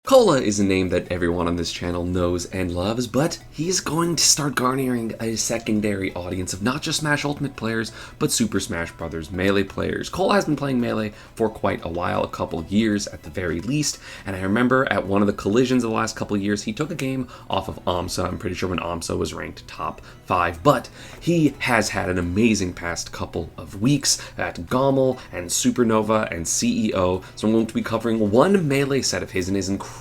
Kola is a name that everyone on this channel knows and loves, but he is going to start garnering a secondary audience of not just Smash Ultimate players, but Super Smash Bros. Melee players. Kola has been playing Melee for quite a while, a couple years at the very least, and I remember at one of the collisions of the last couple years, he took a game off of AMSA. I'm pretty sure when AMSA was ranked top 5, but he has had an amazing past couple of weeks at GOML and Supernova and CEO, so I'm going to be covering one Melee set of his and his incredible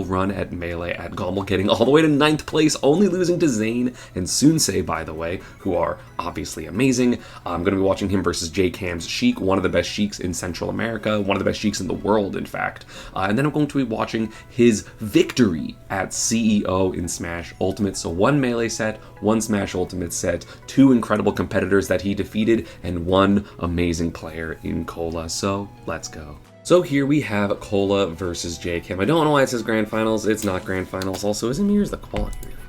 run at Melee at GOML, getting all the way to 9th place, only losing to Zane and Sunsei, by the way, who are obviously amazing. I'm going to be watching him versus JCAM's Sheik, one of the best Sheiks in Central America, one of the best Sheiks in the world, in fact. And then I'm going to be watching his victory at CEO in Smash Ultimate. So one Melee set, one Smash Ultimate set, two incredible competitors that he defeated, and one amazing player in Kola. So let's go. So here we have Kola versus JCAM. I don't know why it says Grand Finals. It's not Grand Finals. Also, isn't Mirror's the quality really bad?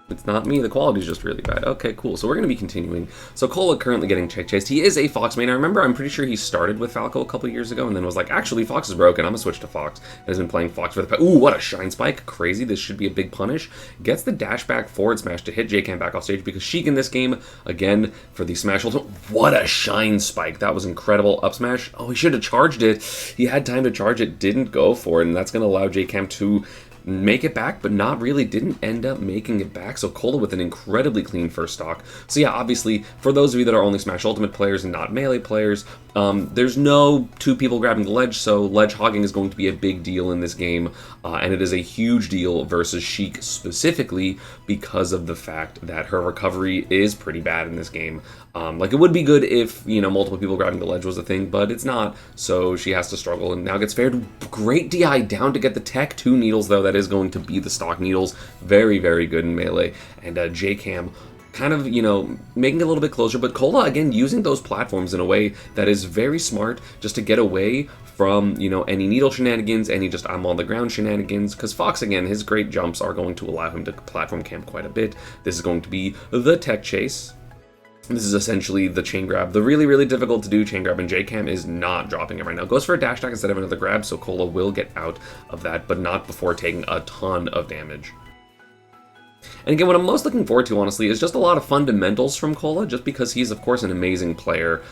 It's not me, the quality is just really bad. Okay, cool. So we're going to be continuing. So Kola currently getting check chased. He is a Fox main. I remember, I'm pretty sure he started with Falco a couple years ago and then was like, actually, Fox is broken. I'm going to switch to Fox. And has been playing Fox for the past. Ooh, what a shine spike. Crazy. This should be a big punish. Gets the dash back forward smash to hit JCAM back off stage because Sheik in this game, again, for the Smash Ultimate. What a shine spike. That was incredible. Up smash. Oh, he should have charged it. He had time to charge it, didn't go for it. And that's going to allow JCAM to make it back, but not really, didn't end up making it back. So Kola with an incredibly clean first stock. So yeah, obviously, for those of you that are only Smash Ultimate players and not Melee players, there's no two people grabbing the ledge, so ledge hogging is going to be a big deal in this game, and it is a huge deal versus Sheik specifically because of the fact that her recovery is pretty bad in this game. Like, it would be good if, you know, multiple people grabbing the ledge was a thing, but it's not, so she has to struggle and now gets fared. Great DI down to get the tech. 2 needles, though, that is going to be the stock needles. Very, very good in Melee, and JCAM kind of, you know, making it a little bit closer, but Kola, again, using those platforms in a way that is very smart just to get away from, you know, any needle shenanigans, any just I'm on the ground shenanigans, because Fox, again, his great jumps are going to allow him to platform camp quite a bit. This is going to be the tech chase. This is essentially the chain grab, the really, really difficult to do chain grab, and JCAM is not dropping it right now. Goes for a dash attack instead of another grab, so Kola will get out of that, but not before taking a ton of damage. And again, what I'm most looking forward to, honestly, is just a lot of fundamentals from Kola, just because he's, of course, an amazing player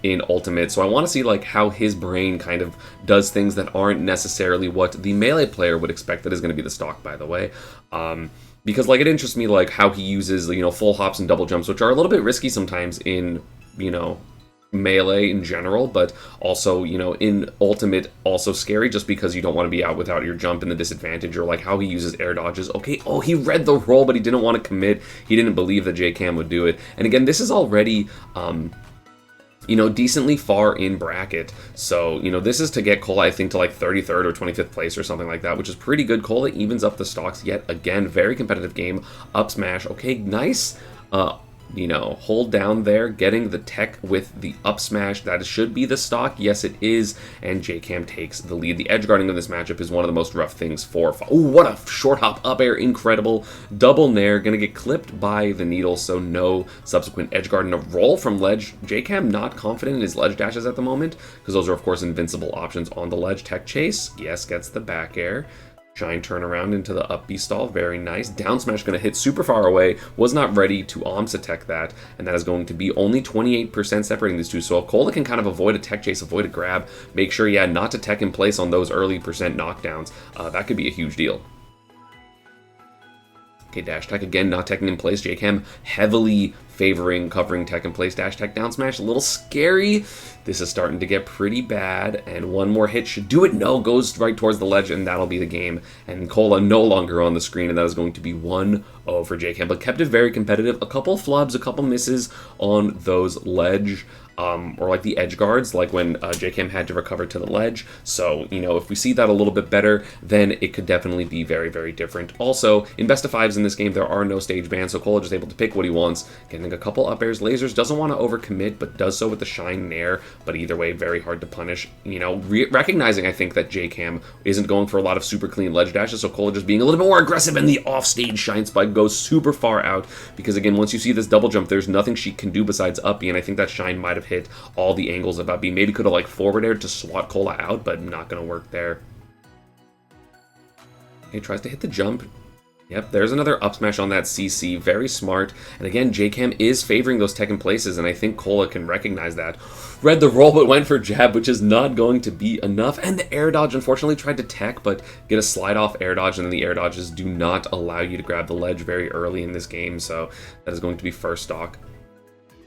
in Ultimate. So I want to see, like, how his brain kind of does things that aren't necessarily what the Melee player would expect. That is going to be the stock, by the way. Because, like, it interests me, like, how he uses, you know, full hops and double jumps, which are a little bit risky sometimes in, you know, Melee in general, but also, you know, in Ultimate, also scary just because you don't want to be out without your jump and the disadvantage, or like how he uses air dodges. Okay, oh, he read the roll, but he didn't want to commit. He didn't believe that JCAM would do it. And again, this is already, you know, decently far in bracket. So, you know, this is to get Kola, I think, to like 33rd or 25th place or something like that, which is pretty good. Kola evens up the stocks yet again. Very competitive game. Up smash. Okay, nice. You know, hold down there, getting the tech with the up smash. That should be the stock. Yes, it is. And JCAM takes the lead. The edge guarding of this matchup is one of the most rough things for... Oh, what a short hop up air. Incredible. Double nair. Gonna get clipped by the needle, so no subsequent edge guard. And a roll from ledge. JCAM not confident in his ledge dashes at the moment, because those are, of course, invincible options on the ledge. Tech chase. Yes, gets the back air. Shine turnaround into the up B stall, very nice. Down smash going to hit super far away, was not ready to AMSA tech that, and that is going to be only 28% separating these two. So if Kola can kind of avoid a tech chase, avoid a grab, make sure, yeah, not to tech in place on those early percent knockdowns, that could be a huge deal. Okay, dash tech again, not teching in place. JCAM heavily favoring covering tech in place. Dash tech down smash, a little scary. This is starting to get pretty bad, and one more hit should do it. No, goes right towards the ledge, and that'll be the game. And Kola no longer on the screen, and that is going to be 1-0 for JCAM, but kept it very competitive. A couple flubs, a couple misses on those ledge, or like the edge guards, like when JCAM had to recover to the ledge. So, you know, if we see that a little bit better, then it could definitely be very, very different. Also, in best of fives in this game, there are no stage bans, so Kola just able to pick what he wants. Getting a couple up airs, lasers, doesn't want to overcommit, but does so with the shine nair. But either way, very hard to punish. You know, recognizing, I think, that JCAM isn't going for a lot of super clean ledge dashes, so Kola just being a little bit more aggressive, and the offstage shine spike goes super far out, because again, once you see this double jump, there's nothing she can do besides up B, and I think that shine might have hit all the angles of up B. Maybe could have like forward aired to swat Kola out, but not going to work there. He tries to hit the jump. Yep, there's another up smash on that CC. Very smart. And again, JCAM is favoring those tech in places, and I think Kola can recognize that. Read the roll, but went for jab, which is not going to be enough. And the air dodge, unfortunately, tried to tech, but get a slide off air dodge, and then the air dodges do not allow you to grab the ledge very early in this game, so that is going to be first stock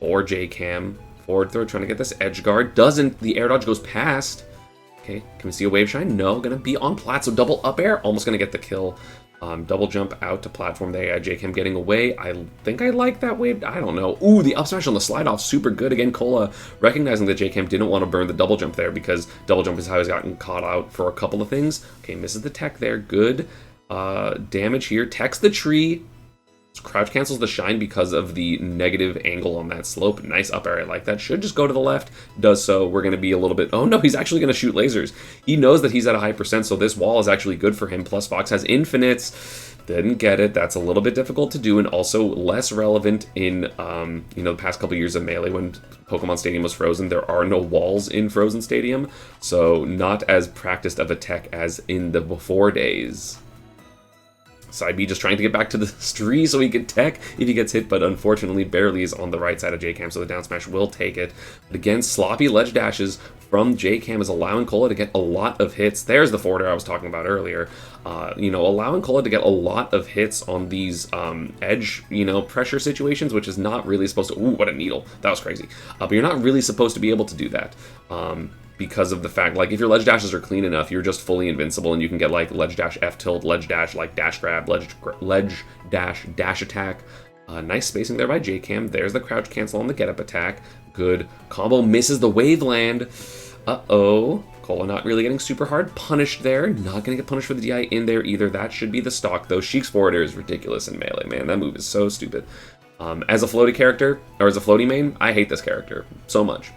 for JCAM. Forward throw, trying to get this edge guard. Doesn't. The air dodge goes past. Okay, can we see a wave shine? No, gonna be on plat, so double up air, almost gonna get the kill. Double jump out to platform there. JCAM getting away. I think I like that wave. I don't know. Ooh, the up smash on the slide off. Super good. Again, Kola recognizing that JCAM didn't want to burn the double jump there because double jump is how he's gotten caught out for a couple of things. Okay, misses the tech there. Good damage here. Techs the tree. Crouch cancels the shine because of the negative angle on that slope. Nice up air, I like that. Should just go to the left. Does so. We're going to be a little bit... Oh no, he's actually going to shoot lasers. He knows that he's at a high percent, so this wall is actually good for him. Plus Fox has infinites. Didn't get it. That's a little bit difficult to do and also less relevant in the past couple years of Melee when Pokemon Stadium was frozen. There are no walls in Frozen Stadium, so not as practiced of a tech as in the before days. Side B just trying to get back to the tree so he can tech if he gets hit, but unfortunately barely is on the right side of JCAM, so the down smash will take it. But again, sloppy ledge dashes from JCAM is allowing Kola to get a lot of hits. There's the forward air I was talking about earlier. Allowing Kola to get a lot of hits on these edge, pressure situations, which is not really supposed to... Ooh, what a needle. That was crazy. But you're not really supposed to be able to do that. Because of the fact, like, if your ledge dashes are clean enough, you're just fully invincible, and you can get, like, ledge dash F tilt, ledge dash, like, dash grab, ledge dash, dash attack. Nice spacing there by JCAM. There's the crouch cancel on the get-up attack. Good. Combo misses the wave land. Uh-oh. Kola not really getting super hard punished there. Not going to get punished for the DI in there either. That should be the stock, though. Sheik's forward air is ridiculous in Melee, man. That move is so stupid. As a floaty character, or as a floaty main, I hate this character so much.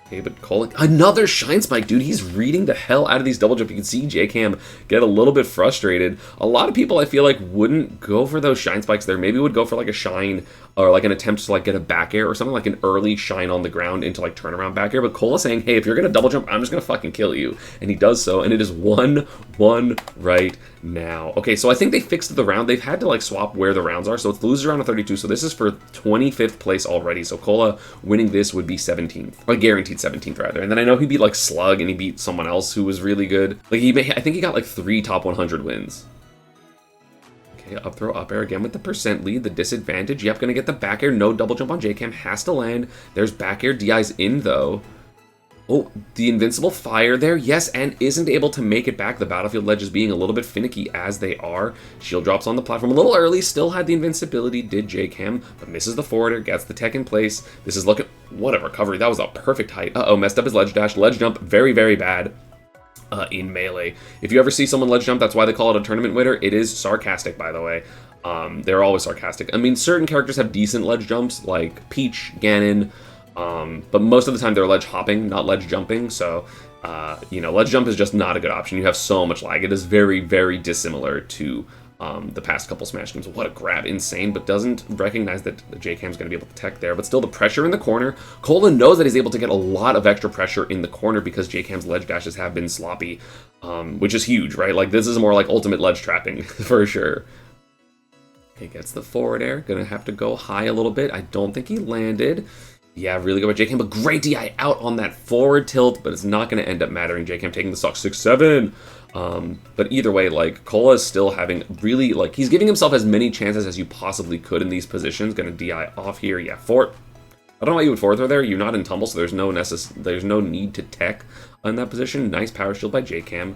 Okay, but Kola, another shine spike, dude. He's reading the hell out of these double jump. You can see JCAM get a little bit frustrated. A lot of people, I feel like, wouldn't go for those shine spikes there. Maybe would go for like a shine or like an attempt to like get a back air or something, like an early shine on the ground into like turnaround back air. But Kola saying, hey, if you're gonna double jump, I'm just gonna fucking kill you. And he does so, and it is 1-1 right now. Okay, so I think they fixed the round. They've had to like swap where the rounds are. So it's loser round of 32. So this is for 25th place already. So Kola winning this would be 17th, or guaranteed 17th rather. And then I know he beat like Slug and he beat someone else who was really good. Like I think he got like 3 top 100 wins. Okay, up throw, up air again with the percent lead, the disadvantage. Yep, gonna get the back air. No double jump on JCAM, has to land. There's back air, DI's in though. Oh, the invincible fire there, yes, and isn't able to make it back. The battlefield ledges being a little bit finicky as they are. Shield drops on the platform a little early, still had the invincibility, did JCAM, but misses the forward air, gets the tech in place. This is looking, what a recovery, that was a perfect height. Uh-oh, messed up his ledge dash, ledge jump, very, very bad. In Melee. If you ever see someone ledge jump, that's why they call it a tournament winner. It is sarcastic, by the way. They're always sarcastic. I mean, certain characters have decent ledge jumps, like Peach, Ganon, but most of the time they're ledge hopping, not ledge jumping, so, ledge jump is just not a good option. You have so much lag. It is very, very dissimilar to the past couple Smash games. What a grab, insane, but doesn't recognize that JCAM's going to be able to tech there, but still the pressure in the corner. Kola knows that he's able to get a lot of extra pressure in the corner because JCAM's ledge dashes have been sloppy, which is huge, right? Like, this is more like ultimate ledge trapping, for sure. Okay, gets the forward air, gonna have to go high a little bit. I don't think he landed. Yeah, really good by JCAM, but great DI out on that forward tilt, but it's not going to end up mattering. JCAM taking the stock 6-7. But either way, like, Kola is still having really, like, he's giving himself as many chances as you possibly could in these positions. Going to DI off here. Yeah, I don't know why you would forward throw there. You're not in tumble, so there's no need to tech in that position. Nice power shield by JCAM.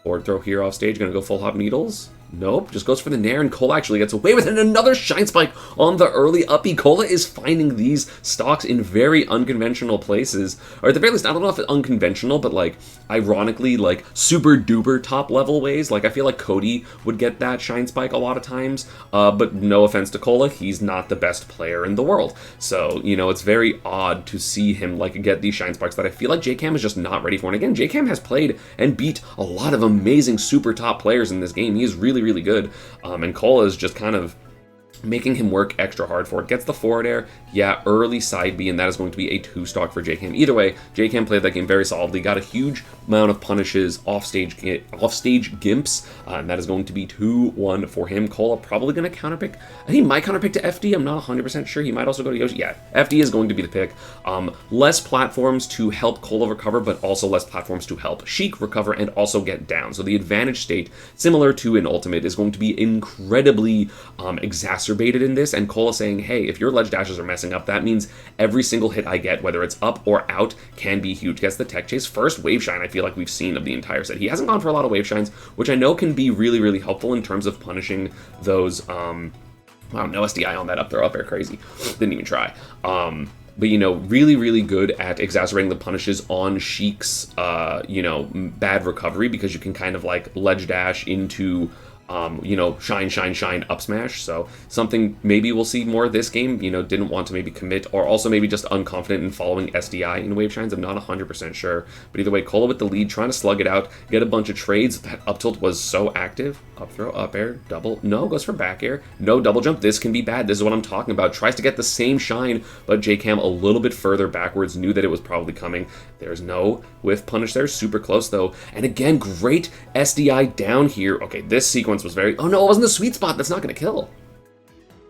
Forward throw here off stage. Going to go full hop needles. Nope, just goes for the nair, and Kola actually gets away with it. Another shine spike on the early uppy. Kola is finding these stocks in very unconventional places. Or at the very least, I don't know if it's unconventional, but like, ironically, like, super duper top level ways. Like, I feel like Cody would get that shine spike a lot of times. But no offense to Kola, he's not the best player in the world. So, it's very odd to see him, like, get these shine spikes that I feel like JCAM is just not ready for. And again, JCAM has played and beat a lot of amazing super top players in this game. He is really, really good, and Kola is just kind of making him work extra hard for it. Gets the forward air, yeah, early side B, and that is going to be a 2-stock for JCAM. Either way, JCAM played that game very solidly, got a huge amount of punishes, offstage gimps, and that is going to be 2-1 for him. Kola probably going to counterpick. I think he might counterpick to FD, I'm not 100% sure. He might also go to Yoshi. Yeah, FD is going to be the pick. Less platforms to help Kola recover, but also less platforms to help Sheik recover and also get down. So the advantage state, similar to an ultimate, is going to be incredibly exacerbated in this, and Kola saying, hey, if your ledge dashes are messing up, that means every single hit I get, whether it's up or out, can be huge. Gets the tech chase. First wave shine I feel like we've seen of the entire set. He hasn't gone for a lot of wave shines, which I know can be really, really helpful in terms of punishing those, wow, no SDI on that up throw, up air, crazy. Didn't even try. But, you know, really, really good at exacerbating the punishes on Sheik's, you know, bad recovery, because you can kind of like ledge dash into you know, shine, shine, shine, up smash. So something maybe we'll see more this game. You know, didn't want to maybe commit, or also maybe just unconfident in following SDI in wave shines. I'm not 100% sure. But either way, Kola with the lead, trying to slug it out, get a bunch of trades. That up tilt was so active. Up throw, up air, double. No, goes for back air. No double jump. This can be bad. This is what I'm talking about. Tries to get the same shine, but JCAM a little bit further backwards, knew that it was probably coming. There's no whiff punish there. Super close though. And again, great SDI down here. Okay, this sequence was very... Oh no, it wasn't the sweet spot. That's not going to kill.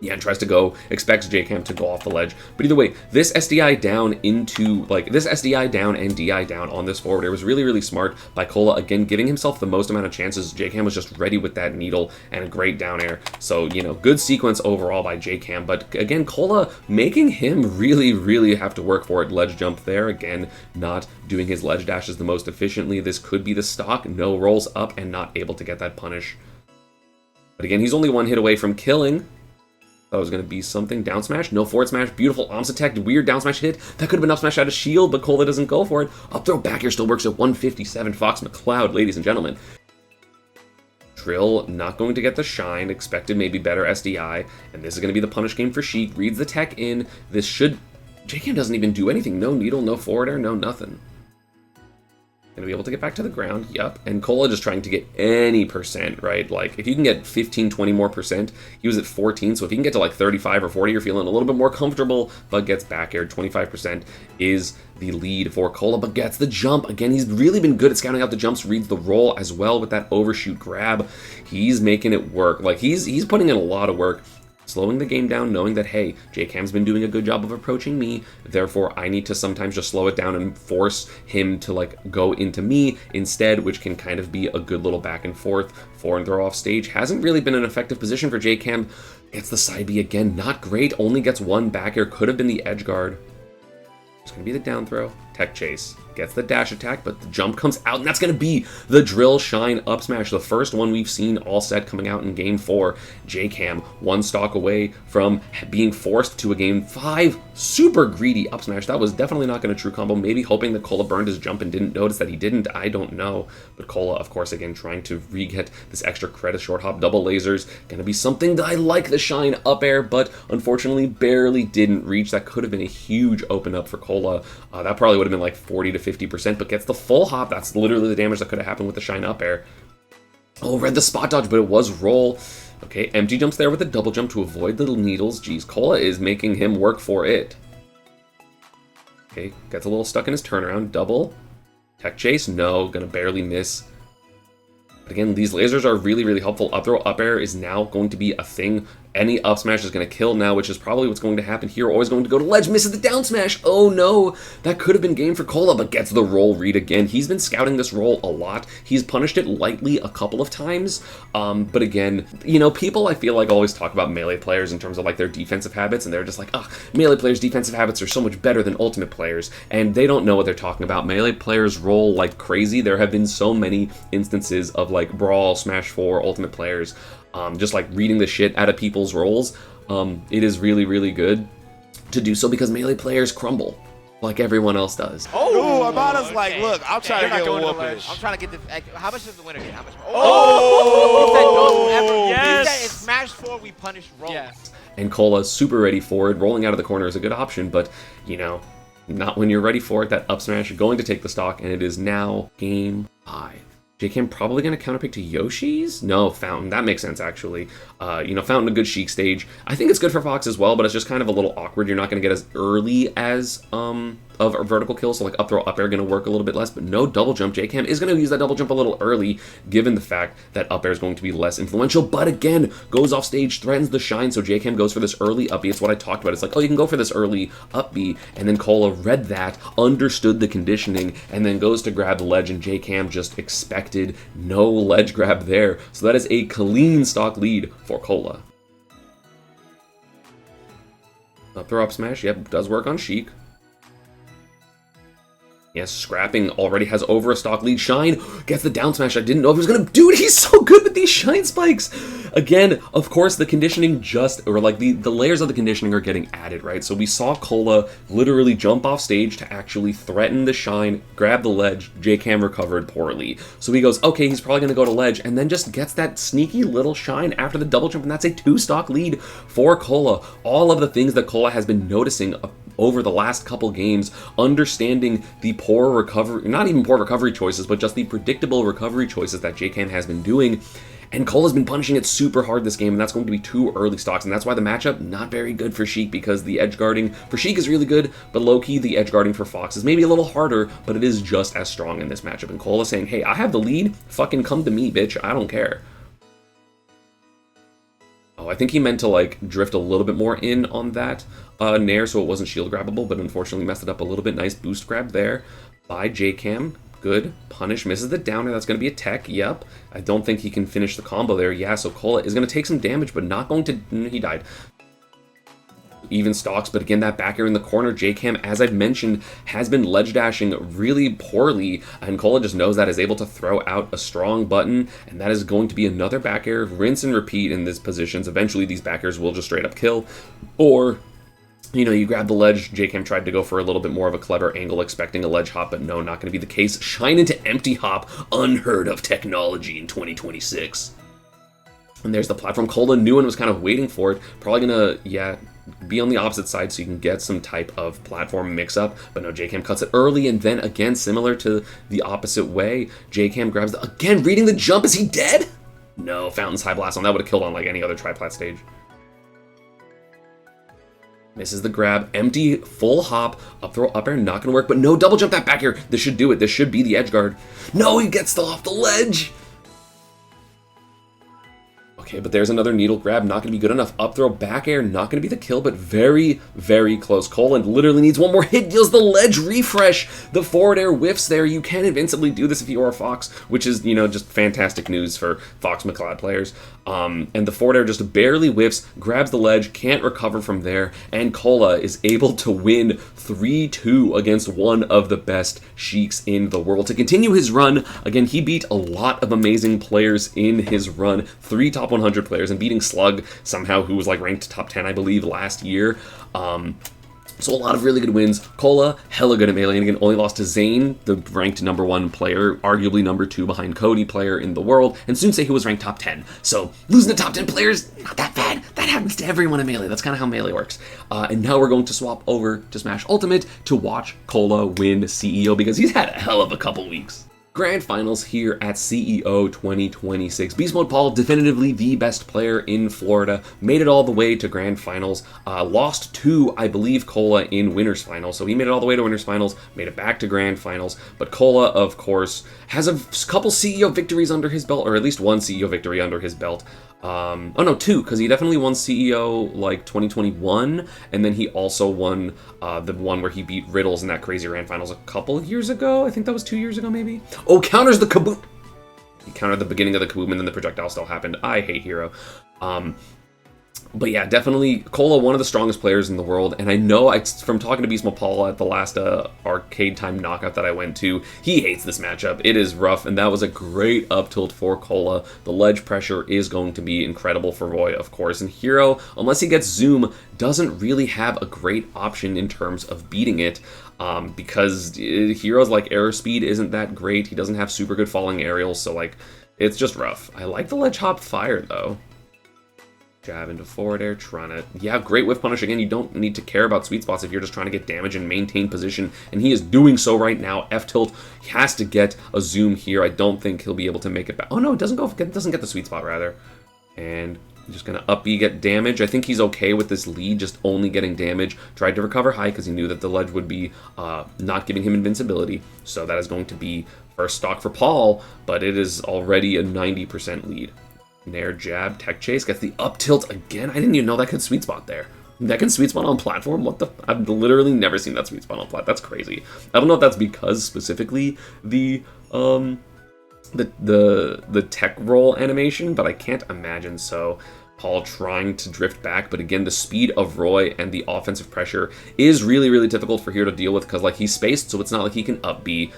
Yeah, and tries to go, expects JCAM to go off the ledge. But either way, this SDI down into, like, this SDI down and DI down on this forward air was really, really smart by Kola. Again, giving himself the most amount of chances. JCAM was just ready with that needle and a great down air. So, you know, good sequence overall by JCAM. But again, Kola making him really, really have to work for it. Ledge jump there. Again, not doing his ledge dashes the most efficiently. This could be the stock. No rolls up and not able to get that punish. But again, he's only one hit away from killing. Thought it was going to be something. Down smash, no forward smash, beautiful arms attack, weird down smash hit. That could have been up smash out of shield, but Kola doesn't go for it. Up throw back here still works at 157. Fox McCloud, ladies and gentlemen. Drill not going to get the shine, expected maybe better SDI, and this is going to be the punish game for Sheik. Reads the tech in. This should... JCAM doesn't even do anything. No needle, no forward air, no nothing. Gonna be able to get back to the ground, yep. And Kola just trying to get any percent, right? Like, if you can get 15, 20 more percent, he was at 14, so if he can get to like 35 or 40, you're feeling a little bit more comfortable, but gets back aired. 25% is the lead for Kola, but gets the jump. Again, he's really been good at scouting out the jumps, reads the roll as well with that overshoot grab. He's making it work. Like, he's putting in a lot of work. Slowing the game down, knowing that, hey, JCAM's been doing a good job of approaching me, therefore I need to sometimes just slow it down and force him to, like, go into me instead, which can kind of be a good little back and forth. Forward throw off stage hasn't really been an effective position for JCAM. Gets the side B again, not great, only gets one back air, could have been the edge guard. It's going to be the down throw, tech chase. Gets the dash attack, but the jump comes out, and that's going to be the drill shine up smash, the first one we've seen all set coming out in Game 4. JCAM, one stock away from being forced to a Game 5. Super greedy up smash. That was definitely not going to true combo. Maybe hoping that Kola burned his jump and didn't notice that he didn't. I don't know. But Kola, of course, again, trying to re-get this extra credit. Short hop, double lasers. Going to be something that I like, the shine up air, but unfortunately barely didn't reach. That could have been a huge open up for Kola. That probably would have been like 40 to 50%, but gets the full hop. That's literally the damage that could have happened with the shine up air. Oh, read the spot dodge, but it was roll. Okay, empty jumps there with a double jump to avoid the needles. Geez, Kola is making him work for it. Okay, gets a little stuck in his turnaround. Double. Tech chase, no, gonna barely miss. But again, these lasers are really, really helpful. Up throw, up air is now going to be a thing. Any up smash is going to kill now, which is probably what's going to happen here. Always going to go to ledge, misses the down smash. Oh no, that could have been game for Kola, but gets the roll read again. He's been scouting this roll a lot. He's punished it lightly a couple of times. But again, you know, people I feel like always talk about melee players in terms of like their defensive habits, and they're just like, melee players' defensive habits are so much better than ultimate players, and they don't know what they're talking about. Melee players roll like crazy. There have been so many instances of like Brawl, Smash 4, ultimate players just like reading the shit out of people's rolls. It is really, really good to do so because melee players crumble like everyone else does. Oh, Amada's like, look, I'm trying to get a whooping. I'm trying to get the. How much does the winner get? How much? Oh! Yes! In Smash 4, we punish rolls. Yes. And Kola super ready for it. Rolling out of the corner is a good option, but you know, not when you're ready for it. That up smash going to take the stock, and it is now Game 5. JCAM probably going to counterpick to Yoshi's? No, Fountain. That makes sense, actually. Fountain, a good Sheik stage. I think it's good for Fox as well, but it's just kind of a little awkward. You're not going to get as early as of a vertical kill, so like up throw, up air going to work a little bit less, but no double jump. JCAM is going to use that double jump a little early, given the fact that up air is going to be less influential, but again, goes off stage, threatens the shine, so JCAM goes for this early up B. It's what I talked about. It's like, oh, you can go for this early up B, and then Kola read that, understood the conditioning, and then goes to grab the ledge, and JCAM just expected no ledge grab there. So that is a clean stock lead for Kola. Up throw, up smash, yep, does work on Sheik. Yes, Scrapping already has over a stock lead. Shine gets the down smash. I didn't know if he was going to do it. He's so good with these Shine spikes. Again, of course, the conditioning or like the layers of the conditioning are getting added, right? So we saw Kola literally jump off stage to actually threaten the Shine, grab the ledge. JCAM recovered poorly. So he goes, okay, he's probably going to go to ledge, and then just gets that sneaky little Shine after the double jump, and that's a 2-stock lead for Kola. All of the things that Kola has been noticing over the last couple games, understanding the poor recovery, not even poor recovery choices, but just the predictable recovery choices that JCAM has been doing. And Cola's been punishing it super hard this game, and that's going to be 2 early stocks, and that's why the matchup, not very good for Sheik, because the edge guarding for Sheik is really good, but low-key, the edge guarding for Fox is maybe a little harder, but it is just as strong in this matchup. And Kola saying, hey, I have the lead, fucking come to me, bitch, I don't care. Oh, I think he meant to, like, drift a little bit more in on that Nair, so it wasn't shield grabbable, but unfortunately messed it up a little bit. Nice boost grab there by JCAM. Good. Punish, misses the downer. That's going to be a tech. Yep. I don't think he can finish the combo there. Yeah, so Kola is going to take some damage, but not going to... He died. Even stocks, but again, that back air in the corner, JCAM, as I've mentioned, has been ledge dashing really poorly, and Kola just knows that, is able to throw out a strong button, and that is going to be another back air, rinse and repeat in these positions. Eventually, these back airs will just straight up kill, or... You know, you grab the ledge. JCAM tried to go for a little bit more of a clever angle, expecting a ledge hop, but no, not going to be the case. Shine into empty hop, unheard of technology in 2026. And there's the platform. Kola knew and was kind of waiting for it. Probably going to, yeah, be on the opposite side so you can get some type of platform mix-up. But no, JCAM cuts it early, and then again, similar to the opposite way, JCAM grabs the... Again, reading the jump. Is he dead? No, Fountain's High Blast on that would have killed on like any other triplat stage. Misses the grab, empty, full hop, up throw, up air, not gonna work, but no, double jump that back air. This should do it. This should be the edge guard. No, he gets off the ledge. Okay, but there's another needle grab, not gonna be good enough. Up throw, back air, not gonna be the kill, but very, very close. Kola literally needs one more hit, deals the ledge refresh. The forward air whiffs there. You can invincibly do this if you are Fox, which is, you know, just fantastic news for Fox McLeod players. And the forward air just barely whiffs, grabs the ledge, can't recover from there, and Kola is able to win 3-2 against one of the best Sheiks in the world. To continue his run, again, he beat a lot of amazing players in his run, 3 top 100 players, and beating Slug somehow, who was like ranked top 10, I believe, last year. So a lot of really good wins. Kola, hella good at melee, and again, only lost to Zane, the ranked #1 player, arguably #2 behind Cody player in the world, and Sunsei, who was ranked top 10. So losing to top 10 players, not that bad. That happens to everyone in melee. That's kind of how melee works. And now we're going to swap over to Smash Ultimate to watch Kola win CEO, because he's had a hell of a couple weeks. Grand Finals here at CEO 2026. Beast Mode Paul, definitively the best player in Florida, made it all the way to Grand Finals, lost to, I believe, Kola in Winners Finals, so he made it all the way to Winners Finals, made it back to Grand Finals, but Kola, of course, has a couple CEO victories under his belt, or at least one CEO victory under his belt. Oh no, 2, because he definitely won CEO like 2021, and then he also won the one where he beat Riddles in that crazy Grand Finals a couple of years ago. I think that was 2 years ago, maybe. Oh, counters the kaboom! He countered the beginning of the kaboom, and then the projectile still happened. I hate Hero. But yeah, definitely Kola, one of the strongest players in the world, and I know from talking to Beast Mode Paul at the last arcade time knockout that I went to, he hates this matchup. It is rough, and that was a great up tilt for Kola. The ledge pressure is going to be incredible for Roy, of course, and Hero, unless he gets Zoom, doesn't really have a great option in terms of beating it, because Hero's like air speed isn't that great. He doesn't have super good falling aerials, so like it's just rough. I like the ledge hop fire though. Jab into forward air, trying to... Yeah, great whiff punish. Again, you don't need to care about sweet spots if you're just trying to get damage and maintain position, and he is doing so right now. F-tilt, he has to get a zoom here. I don't think he'll be able to make it back. Oh, no, it doesn't get the sweet spot, rather. And just going to up B, get damage. I think he's okay with this lead, just only getting damage. Tried to recover high because he knew that the ledge would be not giving him invincibility. So that is going to be first stock for Paul, but it is already a 90% lead. Nair, jab, tech chase, gets the up tilt again. I didn't even know that could sweet spot there. That can sweet spot on platform? What the... I've literally never seen that sweet spot on plat. That's crazy. I don't know if that's because specifically the tech roll animation, but I can't imagine so. Paul trying to drift back, but again, the speed of Roy and the offensive pressure is really, really difficult for here to deal with because, like, he's spaced, so it's not like he can up B.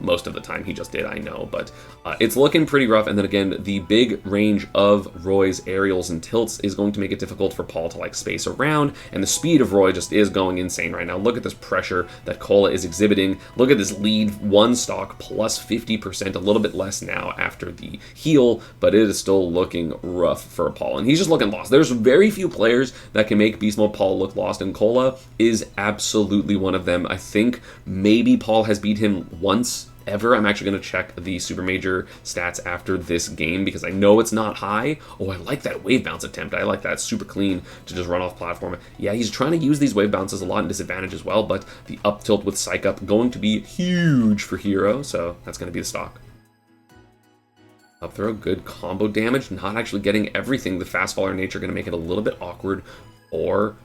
Most of the time he just did, I know, but it's looking pretty rough. And then again, the big range of Roy's aerials and tilts is going to make it difficult for Paul to like space around, and the speed of Roy just is going insane right now. Look at this pressure that Kola is exhibiting. Look at this lead, one stock plus 50%, a little bit less now after the heal, but it is still looking rough for Paul, and he's just looking lost. There's very few players that can make Beast Mode Paul look lost, and Kola is absolutely one of them. I think maybe Paul has beat him once ever. I'm actually going to check the Super Major stats after this game because I know it's not high. Oh, I like that wave bounce attempt. I like that. It's super clean to just run off platform. Yeah, he's trying to use these wave bounces a lot in disadvantage as well, but the up tilt with Psych Up going to be huge for Hero, so that's going to be the stock. Up throw, good combo damage, not actually getting everything. The fast faller nature going to make it a little bit awkward for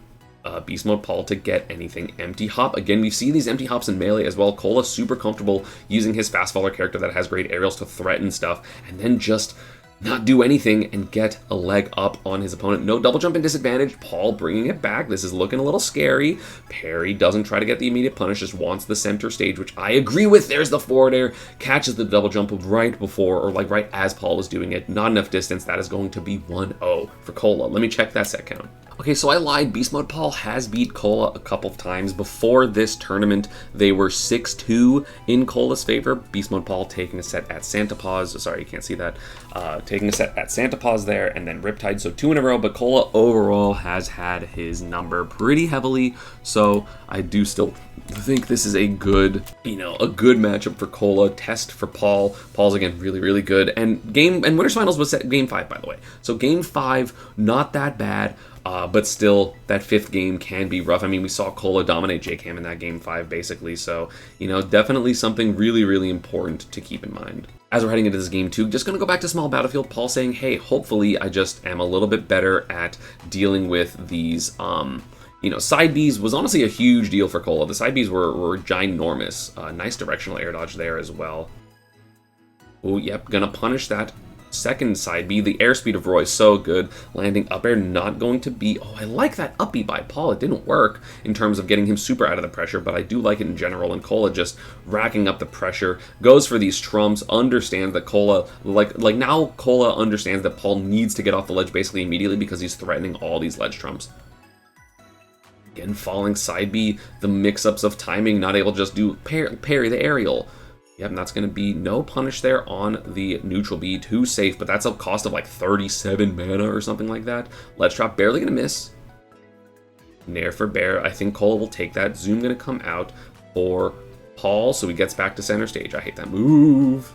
Beast Mode Paul to get anything. Empty hop. Again, we see these empty hops in Melee as well. Kola super comfortable using his fast faller character that has great aerials to threaten stuff, and then just not do anything and get a leg up on his opponent. No double jump and disadvantage. Paul bringing it back. This is looking a little scary. Parry doesn't try to get the immediate punish, just wants the center stage, which I agree with. There's the forward air. Catches the double jump right before, or like right as Paul was doing it. Not enough distance. That is going to be 1-0 for Kola. Let me check that set count. Okay, so I lied. Beast Mode Paul has beat Kola a couple of times. Before this tournament, they were 6-2 in Kola's favor. Beast Mode Paul taking a set at Santa Paws. Sorry, you can't see that. Taking a set at Santa Paws there, and then Riptide, so 2 in a row. But Kola overall has had his number pretty heavily, so I do still think this is a good, a good matchup for Kola. Test for Paul. Paul's again really, really good. And Winners Finals was set Game 5, by the way. So Game 5, not that bad. But still, that 5th game can be rough. I mean, we saw Kola dominate JCAM in that Game 5, basically. So, definitely something really, really important to keep in mind. As we're heading into this Game 2, just going to go back to Small Battlefield. Paul saying, hey, hopefully I just am a little bit better at dealing with these, side Bs was honestly a huge deal for Kola. The side Bs were ginormous. Nice directional air dodge there as well. Oh, yep, gonna punish that second side B. The airspeed of Roy is so good. Landing up air not going to be... Oh, I like that up B by Paul. It didn't work in terms of getting him super out of the pressure, but I do like it in general. And Kola just racking up the pressure. Goes for these trumps. Understands that Kola... Like now Kola understands that Paul needs to get off the ledge basically immediately because he's threatening all these ledge trumps. Again, falling side B. The mix-ups of timing. Not able to just do parry the aerial. Yep, and that's going to be no punish there on the neutral B. Too safe, but that's a cost of like 37 mana or something like that. Ledge drop, barely going to miss. Nair for bear. I think Kola will take that. Zoom going to come out for Paul, so he gets back to center stage. I hate that move.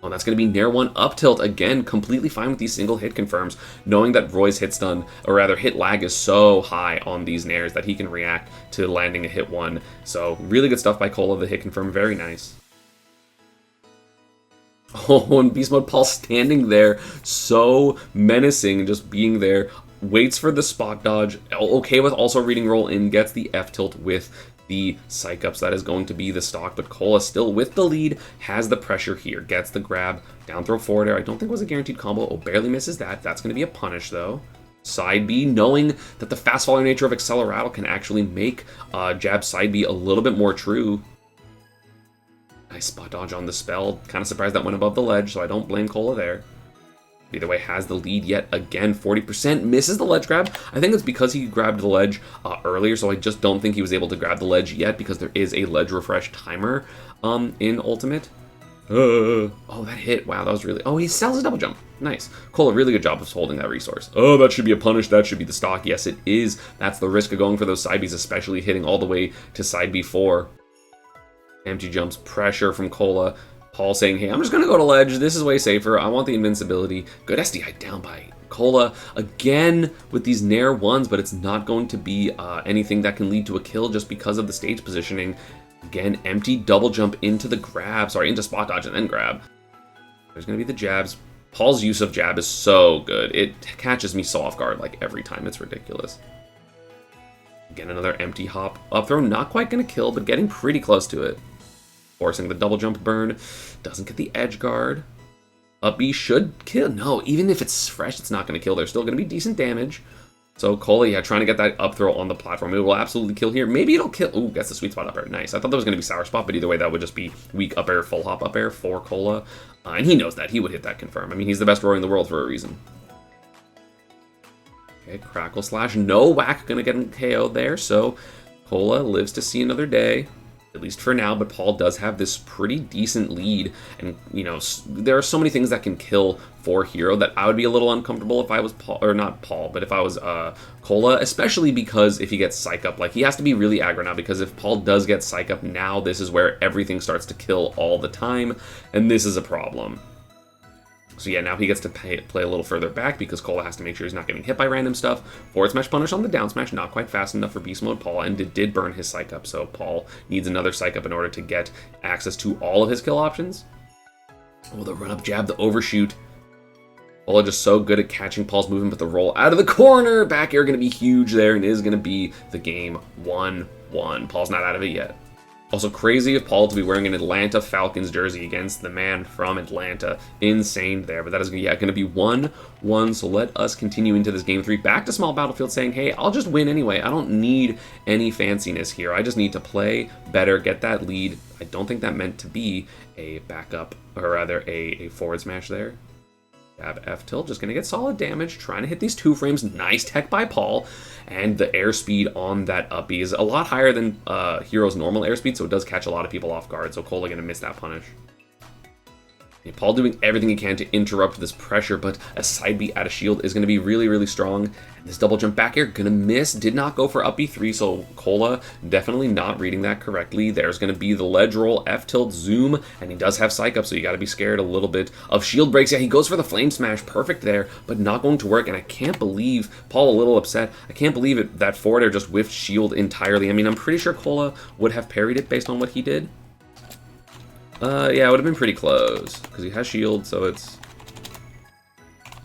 Oh, that's going to be Nair 1 up tilt. Again, completely fine with these single hit confirms, knowing that Roy's hit stun, or rather hit lag, is so high on these Nairs that he can react to landing a hit 1. So really good stuff by Kola. The hit confirm, very nice. Oh, and Beast Mode Paul standing there, so menacing, just being there. Waits for the spot dodge. Okay with also reading roll in, gets the F tilt with the Psych Ups. That is going to be the stock, but Kola still with the lead, has the pressure here, gets the grab, down throw forward air. I don't think it was a guaranteed combo. Oh, barely misses that. That's going to be a punish though. Side B, knowing that the fast falling nature of Acceleratle can actually make jab side B a little bit more true. Nice spot dodge on the spell. Kind of surprised that went above the ledge, so I don't blame Kola there. Either way, has the lead yet again. 40%, misses the ledge grab. I think it's because he grabbed the ledge earlier, so I just don't think he was able to grab the ledge yet because there is a ledge refresh timer in Ultimate. Oh, that hit. Wow, that was really... Oh, he sells a double jump. Nice. Kola, really good job of holding that resource. Oh, that should be a punish. That should be the stock. Yes, it is. That's the risk of going for those side Bs, especially hitting all the way to side B4. Empty jumps, pressure from Kola. Paul saying, hey, I'm just going to go to ledge. This is way safer. I want the invincibility. Good SDI down by Kola. Again with these Nair 1s, but it's not going to be anything that can lead to a kill just because of the stage positioning. Again, empty double jump into the grab. Sorry, into spot dodge and then grab. There's going to be the jabs. Paul's use of jab is so good. It catches me so off guard like every time. It's ridiculous. Again, another empty hop. Up throw, not quite going to kill, but getting pretty close to it. Forcing the double jump burn. Doesn't get the edge guard. Up B should kill. No, even if it's fresh, it's not going to kill. There's still going to be decent damage. So Kola, yeah, trying to get that up throw on the platform. It will absolutely kill here. Maybe it'll kill. Ooh, gets the sweet spot up air. Nice. I thought that was going to be sour spot, but either way, that would just be weak up air, full hop up air for Kola. And he knows that. He would hit that confirm. I mean, he's the best rower in the world for a reason. Okay, crackle slash. No whack going to get him KO'd there. So Kola lives to see another day. At least for now, but Paul does have this pretty decent lead, and you know there are so many things that can kill for Hero that I would be a little uncomfortable if I was Paul, or not Paul, but if I was Kola, especially because if he gets psych up, like he has to be really aggro now, because if Paul does get psych up now, this is where everything starts to kill all the time, and this is a problem. So yeah, now he gets to play a little further back because Kola has to make sure he's not getting hit by random stuff. Forward smash punish on the down smash, not quite fast enough for beast mode Paul, and it did burn his psych up, so Paul needs another psych up in order to get access to all of his kill options. Oh, the run up jab, the overshoot. Kola just so good at catching Paul's movement, but the roll out of the corner, back air going to be huge there, and is going to be the game 1-1. Paul's not out of it yet. Also crazy of Paul to be wearing an Atlanta Falcons jersey against the man from Atlanta. Insane there, but that is going to be 1-1, so let us continue into this game 3. Back to small battlefield saying, hey, I'll just win anyway. I don't need any fanciness here. I just need to play better, get that lead. I don't think that meant to be a backup, or rather a forward smash there. Jab F tilt, just going to get solid damage, trying to hit these 2 frames. Nice tech by Paul, and the airspeed on that up B is a lot higher than Hero's normal airspeed, so it does catch a lot of people off guard, so Kola going to miss that punish. Okay, Paul doing everything he can to interrupt this pressure, but a side B out of shield is going to be really, really strong. And this double jump back air, going to miss, did not go for up B3, so Kola definitely not reading that correctly. There's going to be the ledge roll, F tilt, zoom, and he does have psych up, so you got to be scared a little bit of shield breaks. Yeah, he goes for the flame smash, perfect there, but not going to work, and I can't believe, Paul a little upset, I can't believe it that forward air just whiffed shield entirely. I mean, I'm pretty sure Kola would have parried it based on what he did. Yeah, it would have been pretty close, because he has shield, so it's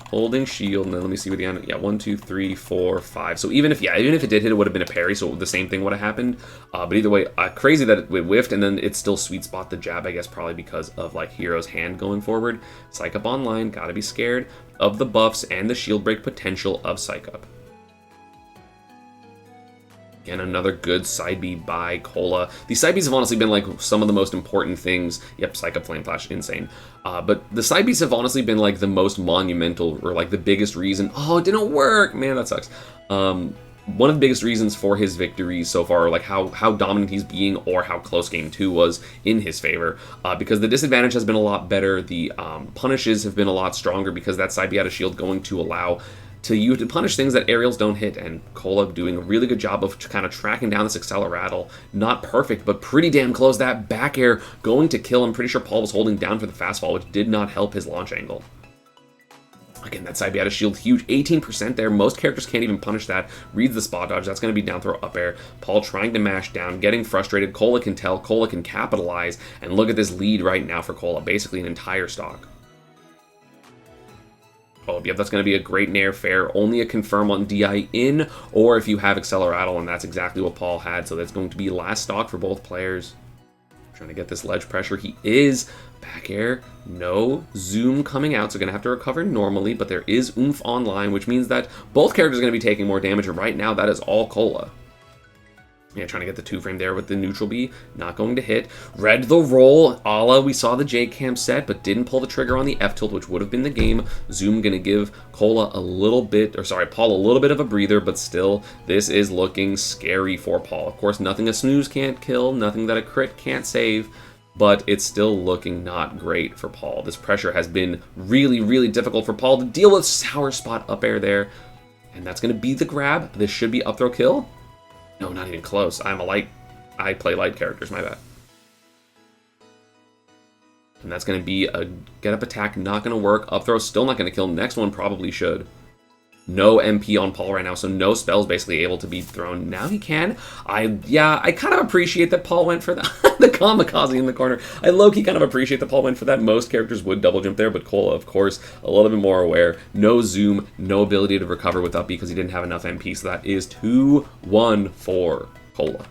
holding shield, and then let me see what the end, yeah, 1, 2, 3, 4, 5, so even if it did hit, it would have been a parry, so the same thing would have happened, but either way, crazy that it whiffed, and then it still sweet spot the jab, I guess, probably because of, like, Hero's hand going forward. Psych up online, gotta be scared of the buffs and the shield break potential of Psych up. Again, another good side B by Kola. These side Bs have honestly been like some of the most important things. Yep, Psych Up, Flame Flash, insane. But the side Bs have honestly been like the most monumental, or like the biggest reason. Oh, it didn't work! Man, that sucks. One of the biggest reasons for his victories so far, like how dominant he's being, or how close game 2 was in his favor. Because the disadvantage has been a lot better. The punishes have been a lot stronger because that side B out of shield going to allow you to punish things that aerials don't hit, and Kola doing a really good job of kind of tracking down this Acceleratle. Not perfect, but pretty damn close. That back air going to kill. I'm pretty sure Paul was holding down for the fast fall, which did not help his launch angle. Again, that side B out of shield, huge, 18% there. Most characters can't even punish that. Reads the spot dodge, that's going to be down throw up air. Paul trying to mash down, getting frustrated. Kola can tell, Kola can capitalize, and look at this lead right now for Kola, basically an entire stock. Oh, yep, that's going to be a great Nair fair. Only a confirm on DI in, or if you have Acceleratle, and that's exactly what Paul had. So that's going to be last stock for both players. Trying to get this ledge pressure. He is back air. No zoom coming out, so going to have to recover normally, but there is oomph online, which means that both characters are going to be taking more damage, and right now that is all Kola. Yeah, trying to get the 2-frame there with the neutral B. Not going to hit. Read the roll. A la we saw the JCAM set, but didn't pull the trigger on the F-tilt, which would have been the game. Zoom going to give Kola a little bit, or sorry, Paul a little bit of a breather, but still, this is looking scary for Paul. Of course, nothing a snooze can't kill, nothing that a crit can't save. but it's still looking not great for Paul. This pressure has been really, really difficult for Paul to deal with. Sour spot up air there, and that's going to be the grab. This should be up throw kill. No, not even close. I play light characters, my bad. And that's going to be a get-up attack, not going to work. Up throw, still not going to kill. Next one probably should. No MP on Paul right now, so no spells basically able to be thrown. Now he can. I kind of appreciate that Paul went for the kamikaze in the corner. I low-key kind of appreciate that Paul went for that. Most characters would double jump there, but Kola, of course, a little bit more aware. No zoom, no ability to recover with up because he didn't have enough MP, so that is 2-1 for Kola.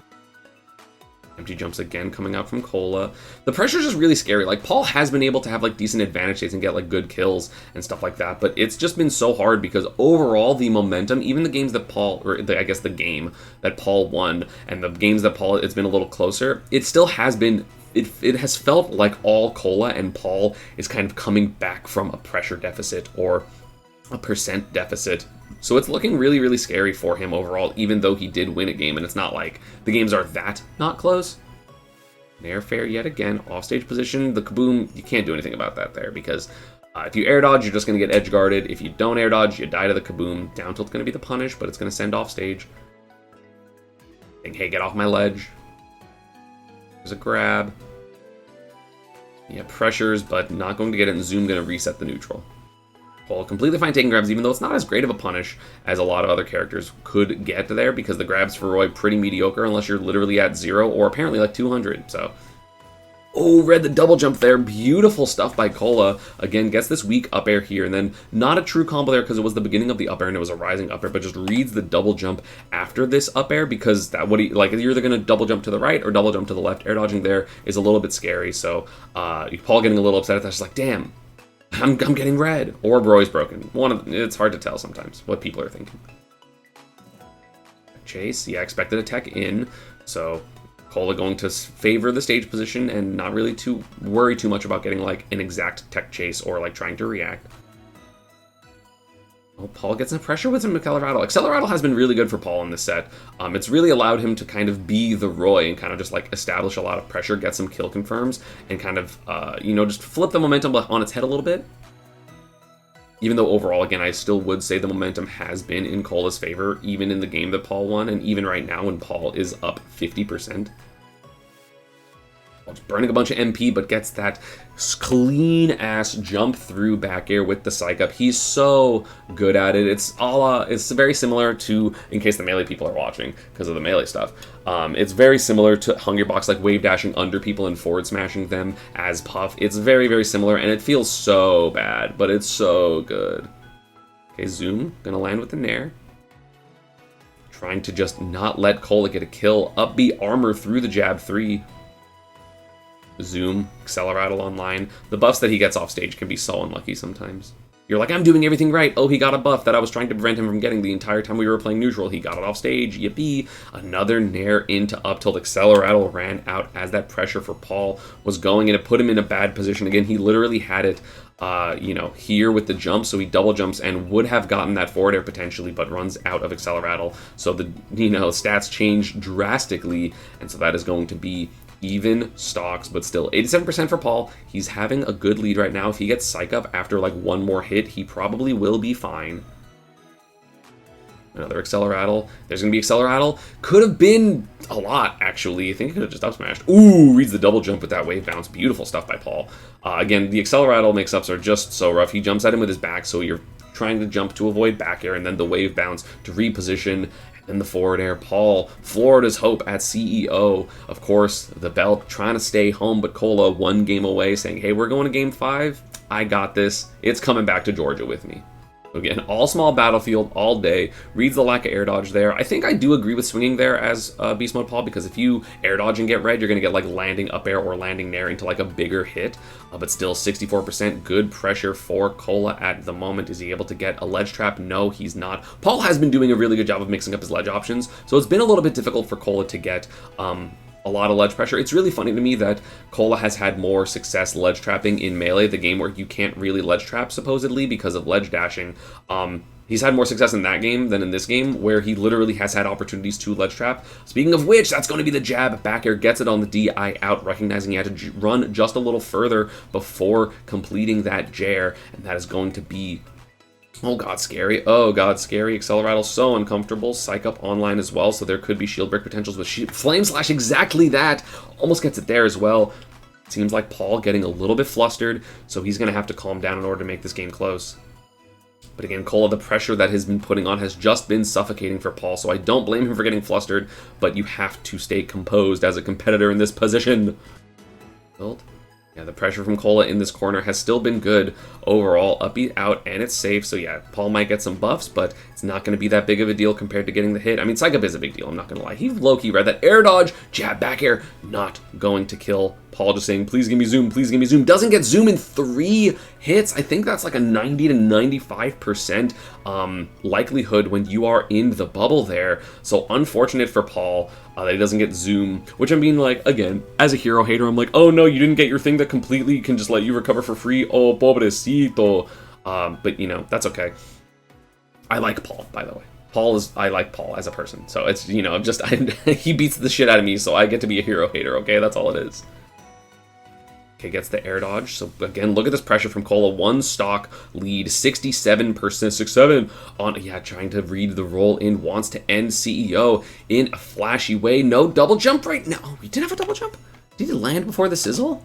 Empty jumps again coming out from Kola. The pressure is just really scary. Like, Paul has been able to have, like, decent advantage states and get, like, good kills and stuff like that, but it's just been so hard because overall the momentum, even the games that Paul, or I guess the game that Paul won and the games that Paul, it's been a little closer, it still has been, it has felt like all Kola and Paul is kind of coming back from a pressure deficit or a percent deficit. So it's looking really, really scary for him overall, even though he did win a game, and it's not like the games are that not close. Nair fair yet again, offstage position. The kaboom, you can't do anything about that there, because if you air dodge, you're just going to get edge guarded. If you don't air dodge, you die to the kaboom. Down tilt's going to be the punish, but it's going to send off stage. Saying, hey, get off my ledge. There's a grab. Yeah, pressures, but not going to get it, and zoom going to reset the neutral. Paul completely fine taking grabs, even though it's not as great of a punish as a lot of other characters could get there, because the grabs for Roy pretty mediocre unless you're literally at 0 or apparently like 200. So, oh, read the double jump there. Beautiful stuff by Kola. Again, gets this weak up air here, and then not a true combo there because it was the beginning of the up air and it was a rising up air, but just reads the double jump after this up air because that what he like you're either going to double jump to the right or double jump to the left. Air dodging there is a little bit scary. So, Paul getting a little upset at that, just like, damn. I'm getting red. Or Roy's broken. It's hard to tell sometimes what people are thinking. Chase, yeah, expected a tech in. So Kola going to favor the stage position and not really to worry too much about getting like an exact tech chase or like trying to react. Oh, Paul gets some pressure with some Acceleratle. Acceleratle has been really good for Paul in this set. It's really allowed him to kind of be the Roy and kind of just like establish a lot of pressure, get some kill confirms, and kind of, just flip the momentum on its head a little bit. Even though overall, again, I still would say the momentum has been in Kola's favor, even in the game that Paul won, and even right now when Paul is up 50%. Just burning a bunch of MP, but gets that clean-ass jump through back air with the psych up. He's so good at it. It's very similar to, in case the Melee people are watching, because of the Melee stuff, it's very similar to Hungrybox, like wave dashing under people and forward smashing them as Puff. It's very, very similar, and it feels so bad, but it's so good. Okay, Zoom, gonna land with the Nair. Trying to just not let Kola get a kill. Up B armor through the jab 3. Zoom, Acceleratle online. The buffs that he gets off stage can be so unlucky sometimes. You're like, I'm doing everything right. Oh, he got a buff that I was trying to prevent him from getting the entire time we were playing neutral. He got it off stage. Yippee. Another Nair into up tilt. Acceleratle ran out as that pressure for Paul was going, and it put him in a bad position. Again, he literally had it, here with the jump, so he double jumps and would have gotten that forward air potentially, but runs out of Acceleratle. So the, stats change drastically, and so that is going to be even stocks, but still 87% for Paul. He's having a good lead right now. If he gets psych up after like one more hit, he probably will be fine. Another Acceleratle. There's gonna be Acceleratle. Could have been a lot, actually. I think he could have just up smashed. Ooh, reads the double jump with that wave bounce. Beautiful stuff by Paul. Again, the Acceleratle mix-ups are just so rough. He jumps at him with his back, so you're trying to jump to avoid back air, and then the wave bounce to reposition. And the forward air. Paul, Florida's hope at CEO. Of course, the belt trying to stay home, but Kola one game away saying, hey, we're going to game 5. I got this. It's coming back to Georgia with me. Again, all small battlefield all day. Reads the lack of air dodge there. I think I do agree with swinging there as Beast Mode Paul, because if you air dodge and get red, you're going to get like landing up air or landing nair into like a bigger hit. But still 64% good pressure for Kola at the moment. Is he able to get a ledge trap? No, he's not. Paul has been doing a really good job of mixing up his ledge options, so it's been a little bit difficult for Kola to get a lot of ledge pressure. It's really funny to me that Kola has had more success ledge trapping in Melee, the game where you can't really ledge trap supposedly because of ledge dashing, He's had more success in that game than in this game, where he literally has had opportunities to ledge trap. Speaking of which, that's going to be the jab. Back air gets it on the DI out, recognizing he had to run just a little further before completing that Jair, and that is going to be... Oh god, scary. Oh god, scary. Acceleratle so uncomfortable. Psych up online as well, so there could be shield break potentials with Flame Slash, exactly that. Almost gets it there as well. Seems like Paul getting a little bit flustered, so he's going to have to calm down in order to make this game close. But again, Kola, the pressure that has been putting on has just been suffocating for Paul, so I don't blame him for getting flustered, but you have to stay composed as a competitor in this position. Build. Yeah, the pressure from Kola in this corner has still been good overall. Upbeat out, and it's safe, so yeah, Paul might get some buffs, but it's not going to be that big of a deal compared to getting the hit. I mean, Psych Up is a big deal, I'm not going to lie. He low-key read that air dodge, jab, back air, not going to kill. Paul just saying, please give me zoom, please give me zoom. Doesn't get zoom in 3 hits. I think that's like a 90 to 95% likelihood when you are in the bubble there. So unfortunate for Paul that he doesn't get zoom, which I mean, like, again, as a hero hater, I'm like, oh no, you didn't get your thing that completely can just let you recover for free. Oh, pobrecito. But, you know, that's okay. I like Paul, by the way. I like Paul as a person. So it's, you know, just, he beats the shit out of me, so I get to be a hero hater, okay? That's all it is. Okay, gets the air dodge. So again, look at this pressure from Kola. 1 stock lead, 67%, 67 on, yeah, trying to read the roll in, wants to end CEO in a flashy way. No double jump right now. Oh, he did have a double jump? Did he land before the sizzle?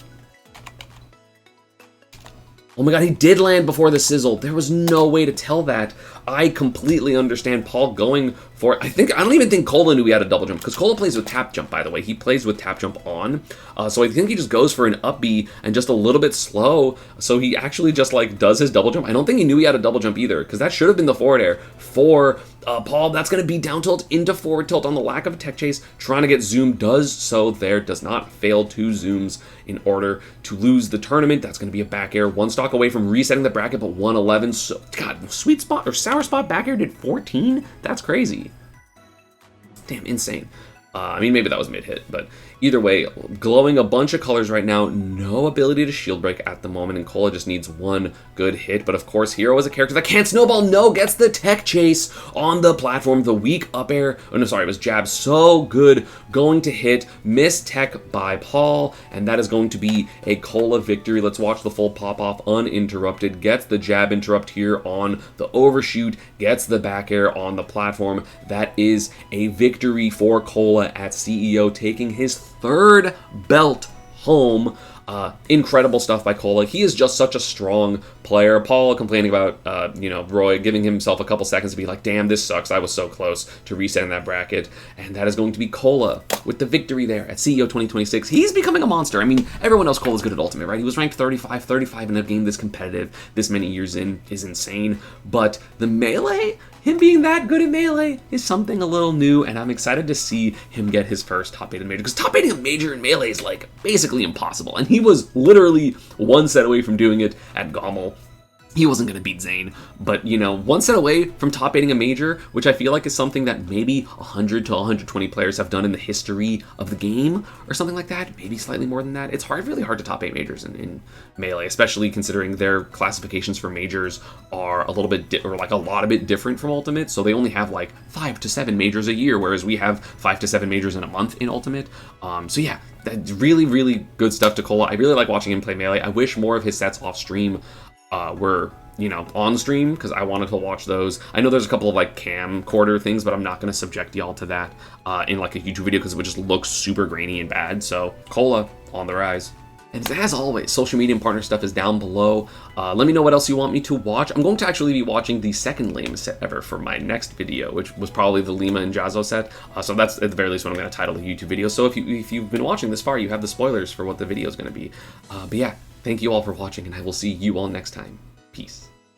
Oh my god, he did land before the sizzle. There was no way to tell that. I completely understand Paul going for it. I don't even think Kola knew he had a double jump, because Kola plays with tap jump, by the way. He plays with tap jump on. So I think he just goes for an up B and just a little bit slow. So he actually just like does his double jump. I don't think he knew he had a double jump either, because that should have been the forward air for Paul. That's going to be down tilt into forward tilt on the lack of a tech chase. Trying to get zoom, does so there, does not fail 2 zooms in order to lose the tournament. That's going to be a back air. 1 stock away from resetting the bracket, but 111. So, god, sweet spot or sour spot back air did 14? That's crazy. Damn, insane. I mean, maybe that was mid-hit, but either way, glowing a bunch of colors right now, no ability to shield break at the moment, and Kola just needs 1 good hit. But of course, Hero is a character that can't snowball. No, gets the tech chase on the platform. The weak up air, oh no, sorry, it was jab, so good, going to hit, miss tech by Paul, and that is going to be a Kola victory. Let's watch the full pop-off uninterrupted. Gets the jab interrupt here on the overshoot, gets the back air on the platform. That is a victory for Kola at CEO, taking his 3rd belt home. Incredible stuff by Kola. He is just such a strong player. Paul complaining about, you know, Roy giving himself a couple seconds to be like, damn, this sucks. I was so close to resetting that bracket. And that is going to be Kola with the victory there at CEO 2026. He's becoming a monster. I mean, everyone else Kola's good at Ultimate, right? He was ranked 35 in a game this competitive this many years in is insane. But the Melee, him being that good at Melee is something a little new, and I'm excited to see him get his first top 8 in Major, because top 8 in Major in Melee is like basically impossible, and he was literally 1 set away from doing it at GOML. He wasn't going to beat Zane, but, you know, 1 set away from top 8ing a major, which I feel like is something that maybe 100 to 120 players have done in the history of the game, or something like that, maybe slightly more than that. It's really hard to top 8 majors in Melee, especially considering their classifications for majors are a little bit, or like a lot of bit different from Ultimate, so they only have like 5 to 7 majors a year, whereas we have 5 to 7 majors in a month in Ultimate. So yeah, that's really, really good stuff to Kola. I really like watching him play Melee. I wish more of his sets off stream were, you know, on stream, because I wanted to watch those. I know there's a couple of like camcorder things, but I'm not going to subject y'all to that in like a YouTube video, because it would just look super grainy and bad. So Kola on the rise. And as always, social media and partner stuff is down below. Let me know what else you want me to watch. I'm going to actually be watching the 2nd lamest set ever for my next video, which was probably the Lima and Jazzo set. So that's at the very least what I'm going to title the YouTube video. So if you've been watching this far, you have the spoilers for what the video is going to be. But yeah, thank you all for watching, and I will see you all next time. Peace.